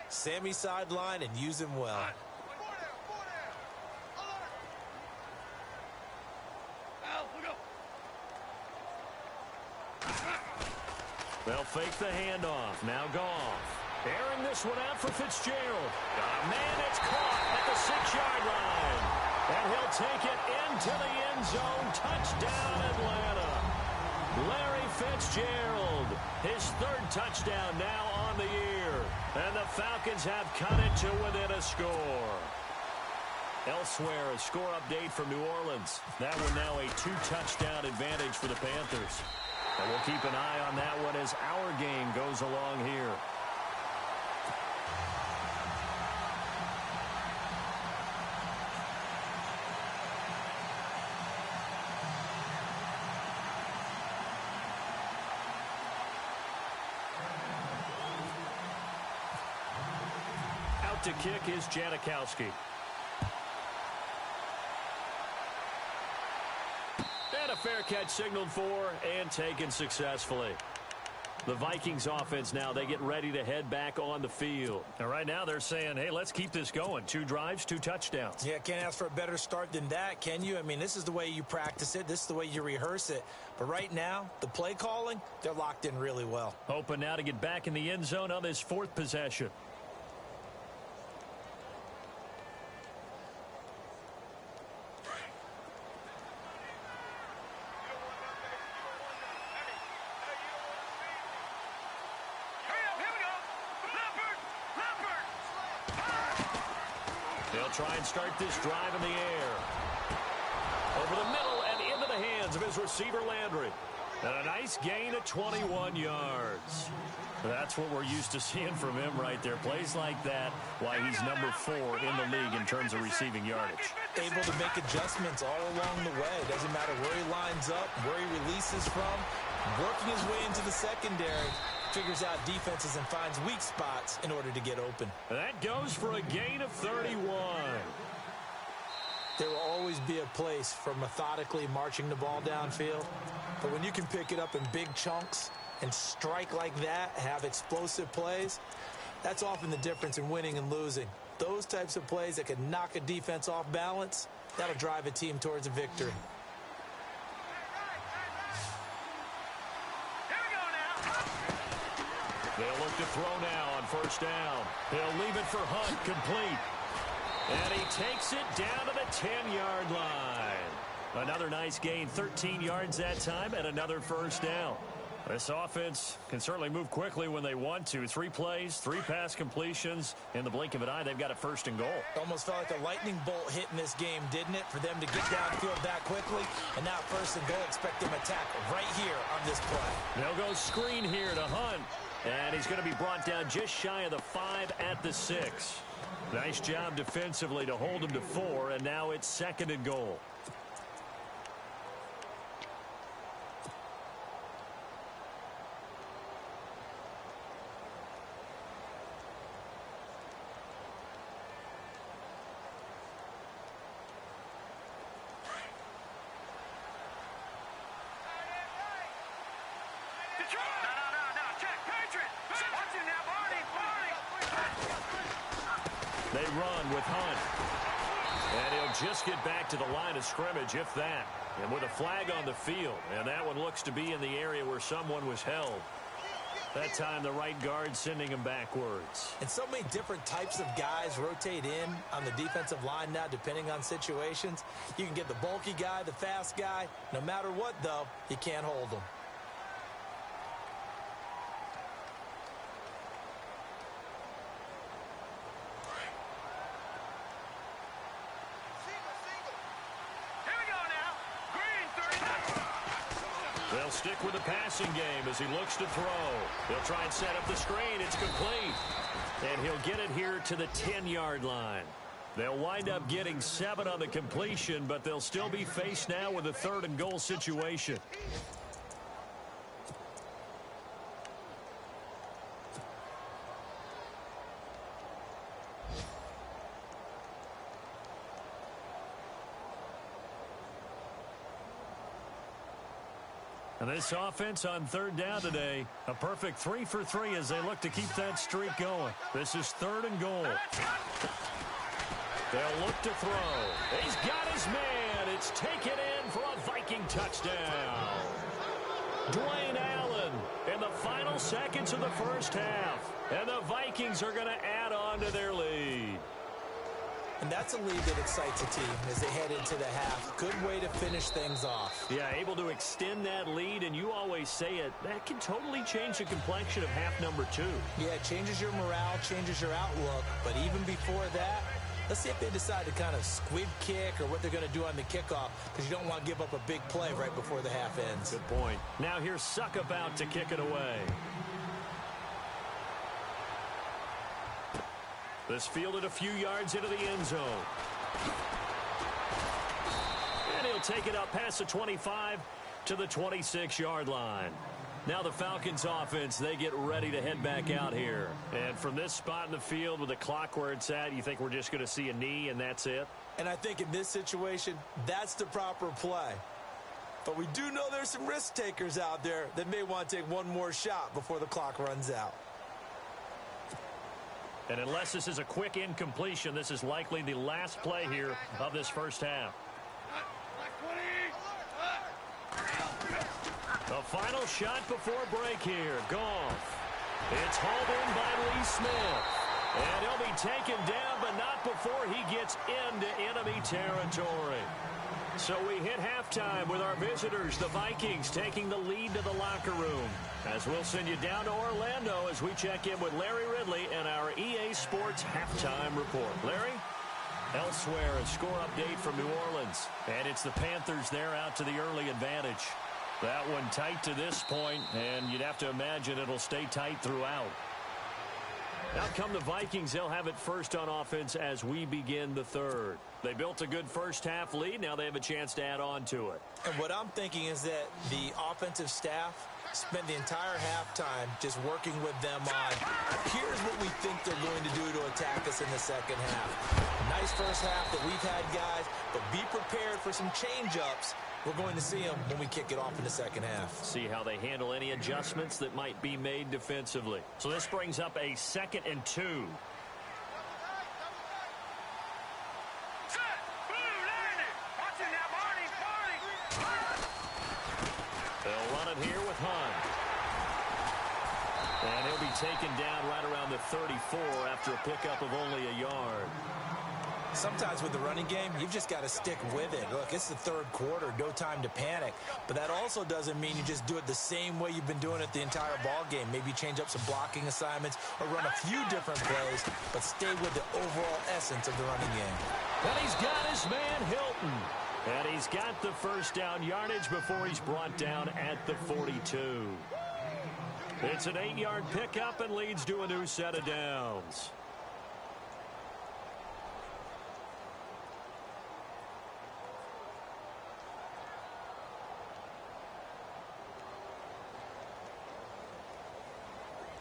Sammy sideline and use him well. They'll fake the handoff. Now Goff. Airing this one out for Fitzgerald. Man, it's caught at the 6-yard line. And he'll take it into the end zone. Touchdown, Atlanta. Larry Fitzgerald, his 3rd touchdown now on the year. And the Falcons have cut it to within a score. Elsewhere, a score update from New Orleans. That one now a 2-touchdown advantage for the Panthers. And we'll keep an eye on that one as our game goes along here. Out to kick is Janikowski. And a fair catch signaled for and taken successfully. The Vikings offense now, they get ready to head back on the field. And right now they're saying, hey, let's keep this going. 2 drives, 2 touchdowns. Yeah, can't ask for a better start than that, can you? I mean, this is the way you practice it. This is the way you rehearse it. But right now, the play calling, they're locked in really well. Hoping now to get back in the end zone on this 4th possession. They'll try and start this drive in the air. Over the middle and into the hands of his receiver, Landry. And a nice gain of 21 yards. That's what we're used to seeing from him right there. Plays like that, why he's number 4 in the league in terms of receiving yardage. Able to make adjustments all along the way. Doesn't matter where he lines up, where he releases from. Working his way into the secondary. Figures out defenses and finds weak spots in order to get open. That goes for a gain of 31. There will always be a place for methodically marching the ball downfield. But when you can pick it up in big chunks and strike like that, have explosive plays, that's often the difference in winning and losing. Those types of plays that can knock a defense off balance, that'll drive a team towards a victory. They'll look to throw now on 1st down. He'll leave it for Hunt, complete. And he takes it down to the 10-yard line. Another nice gain, 13 yards that time, and another 1st down. This offense can certainly move quickly when they want to. 3 plays, 3 pass completions. In the blink of an eye, they've got a 1st and goal. Almost felt like a lightning bolt hit in this game, didn't it? For them to get downfield that quickly. And now 1st and goal, expect them to attack right here on this play. They'll go screen here to Hunt. And he's going to be brought down just shy of the 5 at the 6. Nice job defensively to hold him to 4, and now it's 2nd and goal. They run with Hunt. And he'll just get back to the line of scrimmage, if that. And with a flag on the field. And that one looks to be in the area where someone was held. That time the right guard sending him backwards. And so many different types of guys rotate in on the defensive line now, depending on situations. You can get the bulky guy, the fast guy. No matter what, though, you can't hold them. They'll stick with the passing game as he looks to throw. They'll try and set up the screen. It's complete. And he'll get it here to the 10-yard line. They'll wind up getting 7 on the completion, but they'll still be faced now with a 3rd and goal situation. This offense on third down today, a perfect 3 for 3 as they look to keep that streak going. This is 3rd and goal. They'll look to throw. He's got his man. It's taken in for a Viking touchdown. Dwayne Allen in the final seconds of the first half. And the Vikings are going to add on to their lead. And that's a lead that excites a team as they head into the half. Good way to finish things off. Yeah, able to extend that lead, and you always say it, that can totally change the complexion of half number 2. Yeah, it changes your morale, changes your outlook. But even before that, let's see if they decide to kind of squib kick or what they're going to do on the kickoff, because you don't want to give up a big play right before the half ends. Good point. Now here's Suckup out to kick it away. This fielded a few yards into the end zone. And he'll take it up past the 25 to the 26-yard line. Now the Falcons offense, they get ready to head back out here. And from this spot in the field with the clock where it's at, you think we're just going to see a knee and that's it? And I think in this situation, that's the proper play. But we do know there's some risk takers out there that may want to take one more shot before the clock runs out. And unless this is a quick incompletion, this is likely the last play here of this first half. The final shot before break here. Goff. It's hauled in by Lee Smith. And he'll be taken down, but not before he gets into enemy territory. So we hit halftime with our visitors, the Vikings, taking the lead to the locker room. As we'll send you down to Orlando as we check in with Larry Ridley and our EA Sports Halftime Report. Larry? Elsewhere, a score update from New Orleans. And it's the Panthers there out to the early advantage. That one tight to this point, and you'd have to imagine it'll stay tight throughout. Out come the Vikings. They'll have it first on offense as we begin the third. They built a good first half lead. Now they have a chance to add on to it. And what I'm thinking is that the offensive staff spent the entire halftime just working with them on, here's what we think they're going to do to attack us in the second half. Nice first half that we've had, guys, but be prepared for some change-ups. We're going to see them when we kick it off in the second half. See how they handle any adjustments that might be made defensively. So this brings up a 2nd and 2. They'll run it here with Hunt. And he'll be taken down right around the 34 after a pickup of only a yard. Sometimes with the running game, you've just got to stick with it. Look, it's the third quarter, no time to panic. But that also doesn't mean you just do it the same way you've been doing it the entire ball game. Maybe change up some blocking assignments or run a few different plays, but stay with the overall essence of the running game. And he's got his man Hilton. And he's got the first down yardage before he's brought down at the 42. It's an 8-yard pickup and leads to a new set of downs.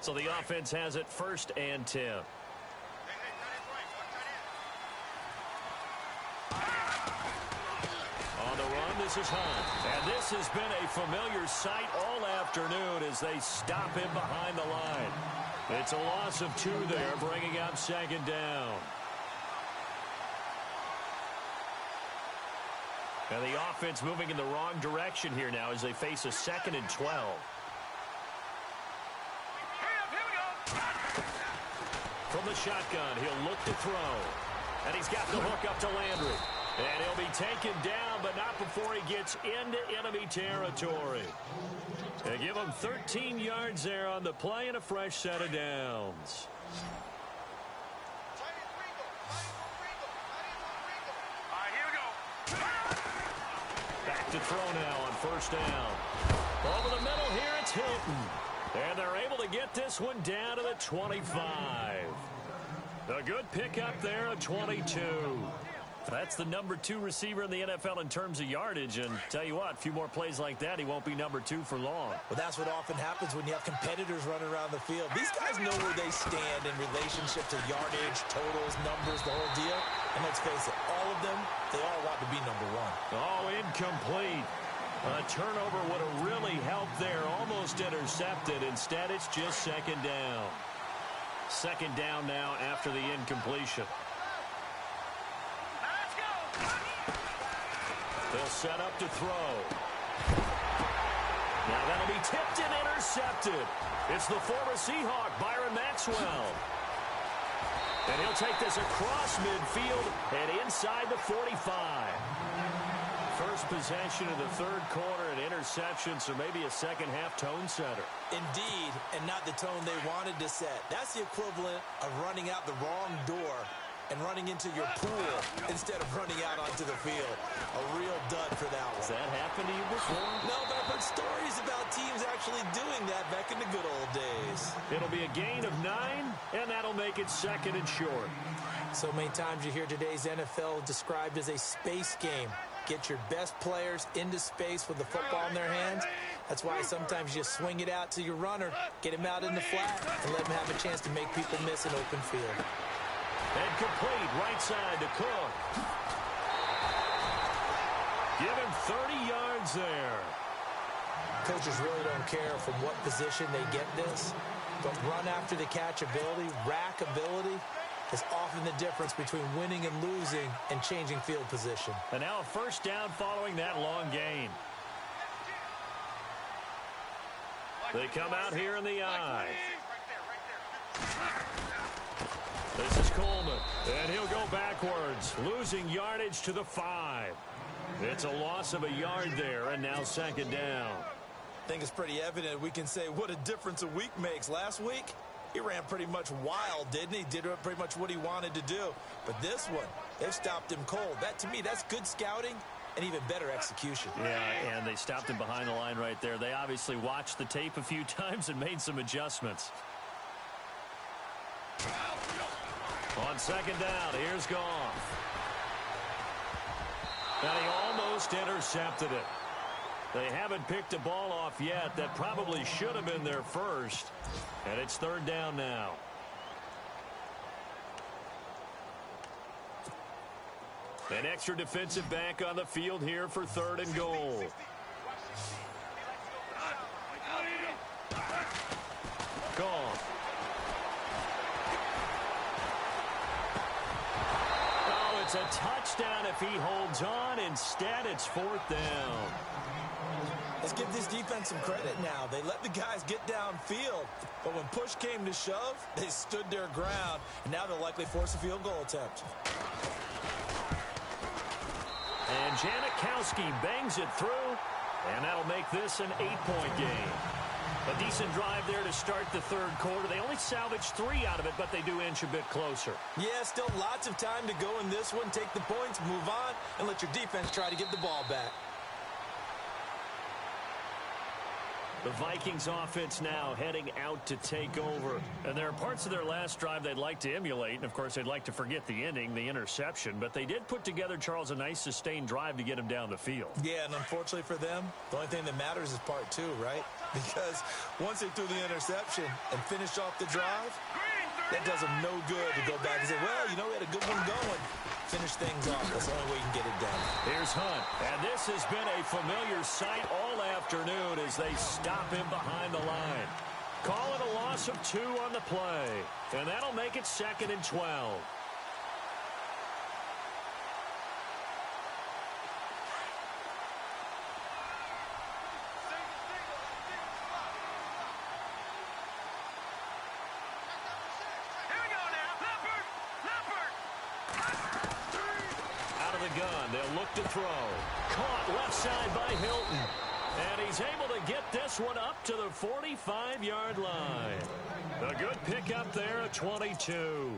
So the offense has it 1st and 10. On the run, this is Hunt. And this has been a familiar sight all afternoon as they stop him behind the line. It's a loss of 2 there, bringing up 2nd down. And the offense moving in the wrong direction here now as they face a 2nd and 12. From the shotgun, he'll look to throw. And he's got the hook up to Landry. And he'll be taken down, but not before he gets into enemy territory. They give him 13 yards there on the play and a fresh set of downs. Back to throw now on 1st down. Over the middle here, it's Hilton. And they're able to get this one down to the 25. A good pickup there at 22. That's the number 2 receiver in the NFL in terms of yardage. And tell you what, a few more plays like that, he won't be number 2 for long. Well, that's what often happens when you have competitors running around the field. These guys know where they stand in relationship to yardage, totals, numbers, the whole deal. And let's face it, all of them, they all want to be number 1. Oh, incomplete. A turnover would have really helped there. Almost intercepted. Instead, it's just second down. Second down now after the incompletion. They'll set up to throw. Now that'll be tipped and intercepted. It's the former Seahawk, Byron Maxwell. And he'll take this across midfield and inside the 45. First possession of the third quarter, an interception, so maybe a second-half tone setter. Indeed, and not the tone they wanted to set. That's the equivalent of running out the wrong door and running into your pool instead of running out onto the field. A real dud for that one. Has that happened to you before? No, but I've heard stories about teams actually doing that back in the good old days. It'll be a gain of 9, and that'll make it second and short. So many times you hear today's NFL described as a space game. Get your best players into space with the football in their hands. That's why sometimes you swing it out to your runner, get him out in the flat, and let him have a chance to make people miss an open field. And complete right side to Cook. Give him 30 yards there. Coaches really don't care from what position they get this, but run after the catch ability, rack ability, is often the difference between winning and losing and changing field position. And now a first down following that long gain. They come out here in the eye. This is Coleman, and he'll go backwards, losing yardage to the 5. It's a loss of a yard there, and now second down. I think it's pretty evident we can say what a difference a week makes. Last week, he ran pretty much wild, didn't he? Did pretty much what he wanted to do. But this one, they've stopped him cold. That, to me, that's good scouting and even better execution. Yeah, and they stopped him behind the line right there. They obviously watched the tape a few times and made some adjustments. On second down, here's Goff. And he almost intercepted it. They haven't picked a ball off yet. That probably should have been their first. And it's third down now. An extra defensive back on the field here for third and goal. Goff. Oh, it's a touchdown if he holds on. Instead, it's fourth down. Let's give this defense some credit now. They let the guys get downfield, but when push came to shove, they stood their ground, and now they'll likely force a field goal attempt. And Janikowski bangs it through, and that'll make this an 8-point game. A decent drive there to start the third quarter. They only salvaged 3 out of it, but they do inch a bit closer. Yeah, still lots of time to go in this one. Take the points, move on, and let your defense try to get the ball back. The Vikings offense now heading out to take over. And there are parts of their last drive they'd like to emulate. And, of course, they'd like to forget the ending, the interception. But they did put together, Charles, a nice sustained drive to get him down the field. Yeah, and unfortunately for them, the only thing that matters is part 2, right? Because once they threw the interception and finished off the drive, that does them no good to go back and say, well, you know, we had a good one going. Finish things off. That's the only way you can get it done. Here's Hunt. And this has been a familiar sight all afternoon as they stop him behind the line. Call it a loss of 2 on the play. And that'll make it second and 12. Gun. They'll look to throw. Caught left side by Hilton. And he's able to get this one up to the 45-yard line. A good pickup there at 22.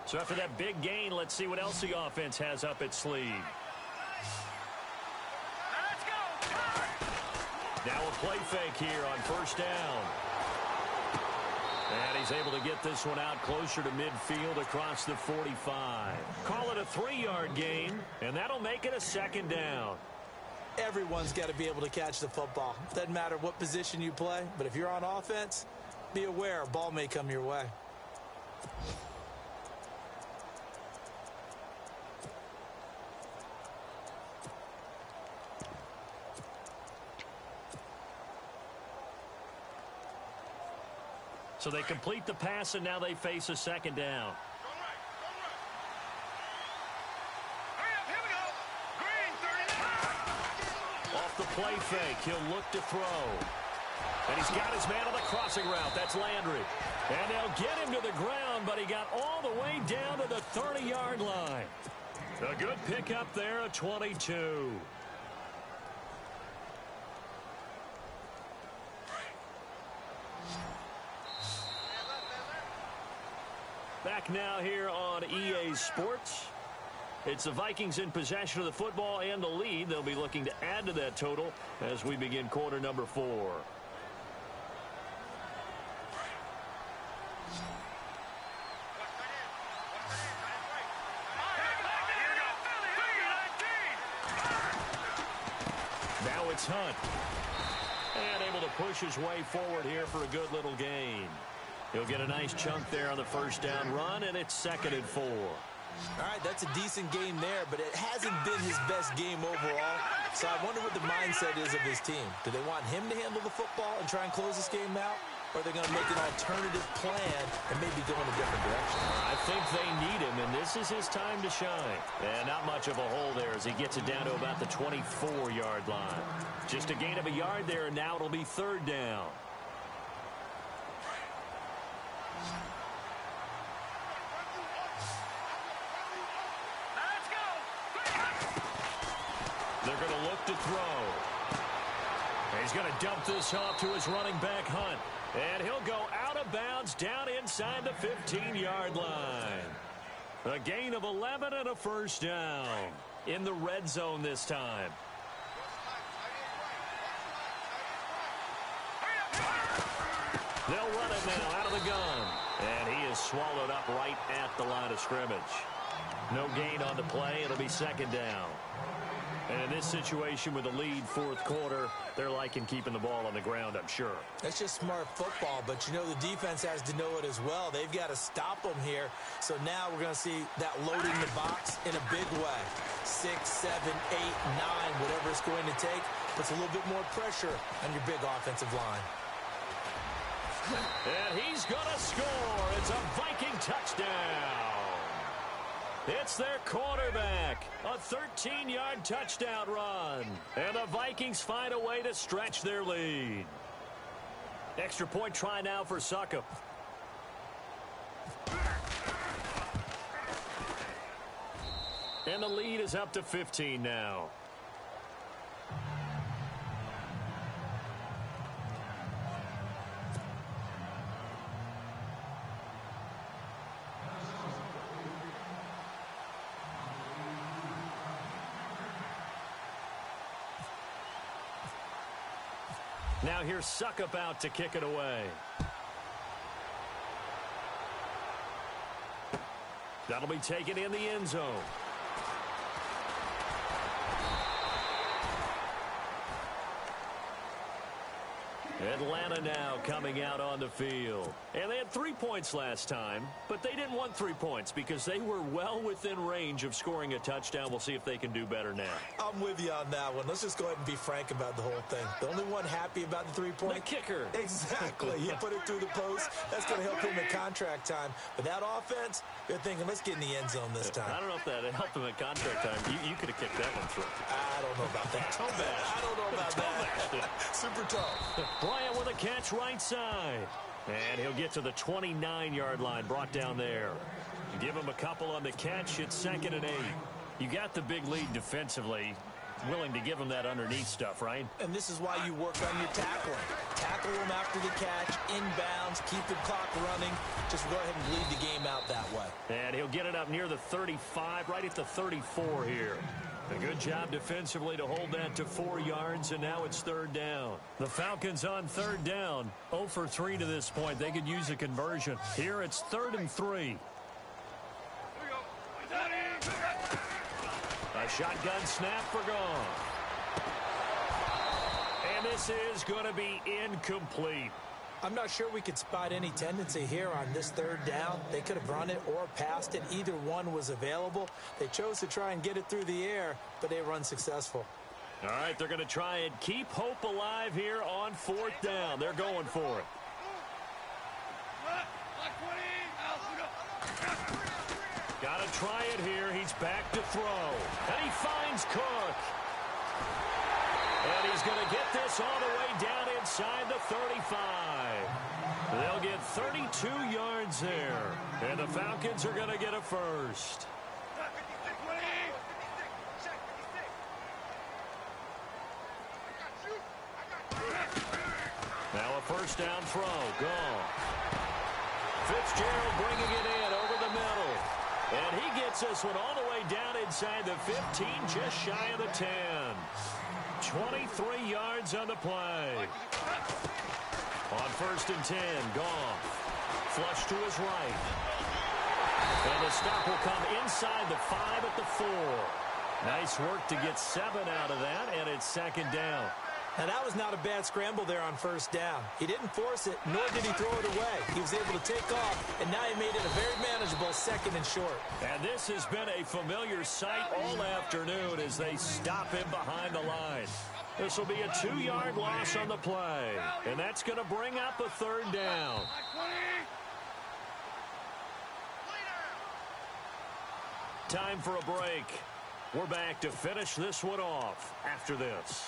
So after that big gain, let's see what else the offense has up its sleeve. Let's go. Now a play fake here on first down. And he's able to get this one out closer to midfield across the 45. Call it a 3-yard gain, and that'll make it a second down. Everyone's got to be able to catch the football. Doesn't matter what position you play, but if you're on offense, be aware a ball may come your way. So they complete the pass, and now they face a second down. Off the play fake, he'll look to throw. And he's got his man on the crossing route. That's Landry. And they'll get him to the ground, but he got all the way down to the 30-yard line. A good pickup there, a 22. Back now here on EA Sports. It's the Vikings in possession of the football and the lead. They'll be looking to add to that total as we begin quarter number 4. Now it's Hunt. And able to push his way forward here for a good little gain. He'll get a nice chunk there on the first down run, and it's 2nd and 4. All right, that's a decent game there, but it hasn't been his best game overall. So I wonder what the mindset is of his team. Do they want him to handle the football and try and close this game out? Or are they going to make an alternative plan and maybe go in a different direction? I think they need him, and this is his time to shine. And not much of a hole there as he gets it down to about the 24-yard line. Just a gain of a yard there, and now it'll be 3rd down. They're going to look to throw. And he's going to dump this off to his running back, Hunt. And he'll go out of bounds down inside the 15-yard line. A gain of 11 and a first down. In the red zone this time. They'll run it now out of the gun. And he is swallowed up right at the line of scrimmage. No gain on the play. It'll be 2nd down. And in this situation with the lead 4th quarter, they're liking keeping the ball on the ground, I'm sure. That's just smart football, but you know the defense has to know it as well. They've got to stop them here. So now we're going to see that loading the box in a big way. 6, 7, 8, 9, whatever it's going to take, puts a little bit more pressure on your big offensive line. And he's going to score. It's a Viking touchdown. It's their quarterback. A 13-yard touchdown run. And the Vikings find a way to stretch their lead. Extra point try now for Suckup. And the lead is up to 15 now. Now here's Suckup out to kick it away. That'll be taken in the end zone. Atlanta now coming out on the field. And they had 3 points last time, but they didn't want 3 points because they were well within range of scoring a touchdown. We'll see if they can do better now. I'm with you on that one. Let's just go ahead and be frank about the whole thing. The only one happy about the 3-point? The kicker. Exactly. He put it through the post. That's going to help him at contract time. But that offense, they're thinking, let's get in the end zone this time. I don't know if that helped him at contract time. You could have kicked that one through. I don't know about that. Toe bash. I don't know about that. Super toe. Bryant with a catch right side. And he'll get to the 29-yard line, brought down there. Give him a couple on the catch. It's 2nd and 8. You got the big lead defensively. Willing to give him that underneath stuff, right? And this is why you work on your tackling. Tackle him after the catch, inbounds, keep the clock running. Just go ahead and bleed the game out that way. And he'll get it up near the 35, right at the 34 here. A good job defensively to hold that to 4 yards, and now it's 3rd down. The Falcons on 3rd down. 0 for 3 to this point. They could use a conversion. Here it's 3rd and 3. A shotgun snap for gone. And this is going to be incomplete. I'm not sure we could spot any tendency here on this 3rd down. They could have run it or passed it. Either one was available. They chose to try and get it through the air, but they were unsuccessful. All right, they're going to try and keep hope alive here on 4th down. They're going for it. Got to try it here. He's back to throw. And he finds Cook. And he's going to get this all the way down inside the 35. They'll get 32 yards there. And the Falcons are going to get a first. Now a first down throw. Gone. Fitzgerald bringing it in over the middle. And he gets this one all the way down inside the 15, just shy of the 10. 23 yards on the play. On first and 10, Goff. Flush to his right. And the stop will come inside the 5 at the 4. Nice work to get 7 out of that, and it's second down. Now, that was not a bad scramble there on first down. He didn't force it, nor did he throw it away. He was able to take off, and now he made it a very manageable second and short. And this has been a familiar sight all afternoon as they stop him behind the line. This will be a 2-yard loss on the play, and that's going to bring up a third down. Time for a break. We're back to finish this one off after this.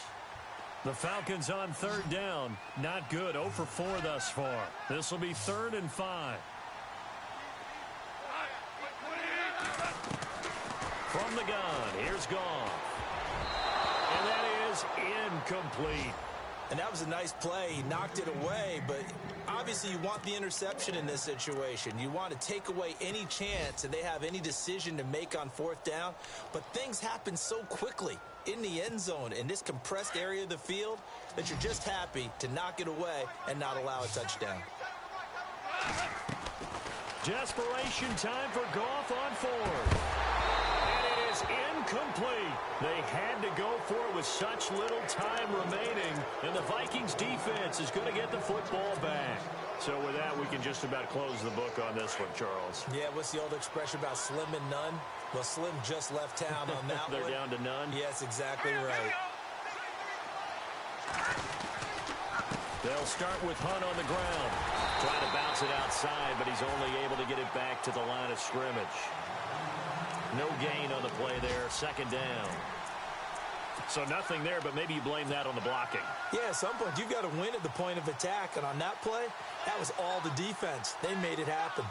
The Falcons on third down. Not good. 0 for 4 thus far. This will be 3rd and 5. From the gun, here's Goff. And that is incomplete. And that was a nice play. He knocked it away, but obviously you want the interception in this situation. You want to take away any chance that they have any decision to make on fourth down. But things happen so quickly in the end zone in this compressed area of the field that you're just happy to knock it away and not allow a touchdown. Desperation time for Goff on 4th. And it is incomplete. They had to go for it with such little time remaining. And the Vikings defense is going to get the football back. So with that, we can just about close the book on this one, Charles. Yeah, what's the old expression about slim and none? Well, Slim just left town on that They're one. down to none? Yes, exactly right. They'll start with Hunt on the ground. Trying to bounce it outside, but he's only able to get it back to the line of scrimmage. No gain on the play there. Second down. So nothing there, but maybe you blame that on the blocking. Yeah, at some point, you've got to win at the point of attack. And on that play, that was all the defense. They made it happen.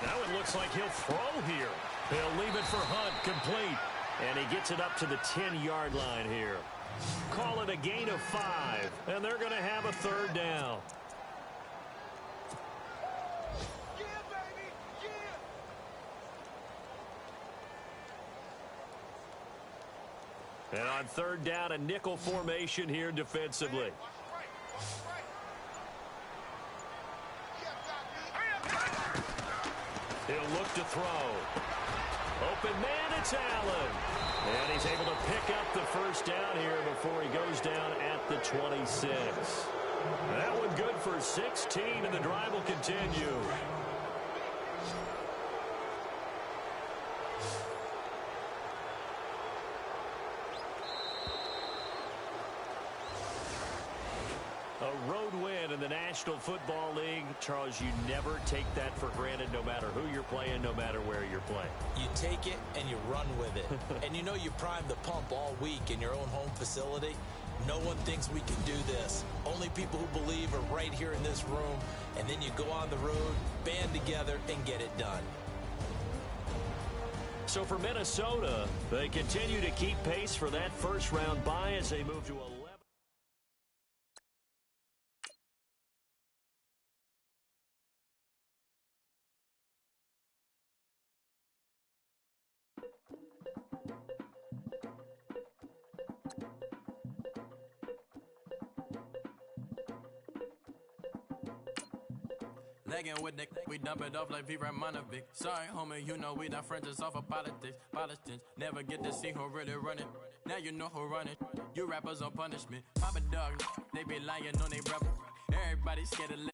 Now it looks like he'll throw here. He'll leave it for Hunt, complete. And he gets it up to the 10-yard line here. Call it a gain of 5, and they're going to have a third down. And on third down, a nickel formation here defensively. He'll look to throw. Open man, it's Allen. And he's able to pick up the first down here before he goes down at the 26. That one good for 16, and the drive will continue. A road win in the National Football League. Charles, you never take that for granted no matter who you're playing, no matter where you're playing. You take it and you run with it. And you know you primed the pump all week in your own home facility. No one thinks we can do this. Only people who believe are right here in this room. And then you go on the road, band together, and get it done. So for Minnesota, they continue to keep pace for that first-round bye as they move to 11. Legging with Nick, we dump it off like V. Ramonovic. Sorry, homie, you know we not friends, it's off of politics. Politics never get to see who really running. Now you know who running. You rappers on punishment. Papa dog, they be lying on they brother. Everybody scared to let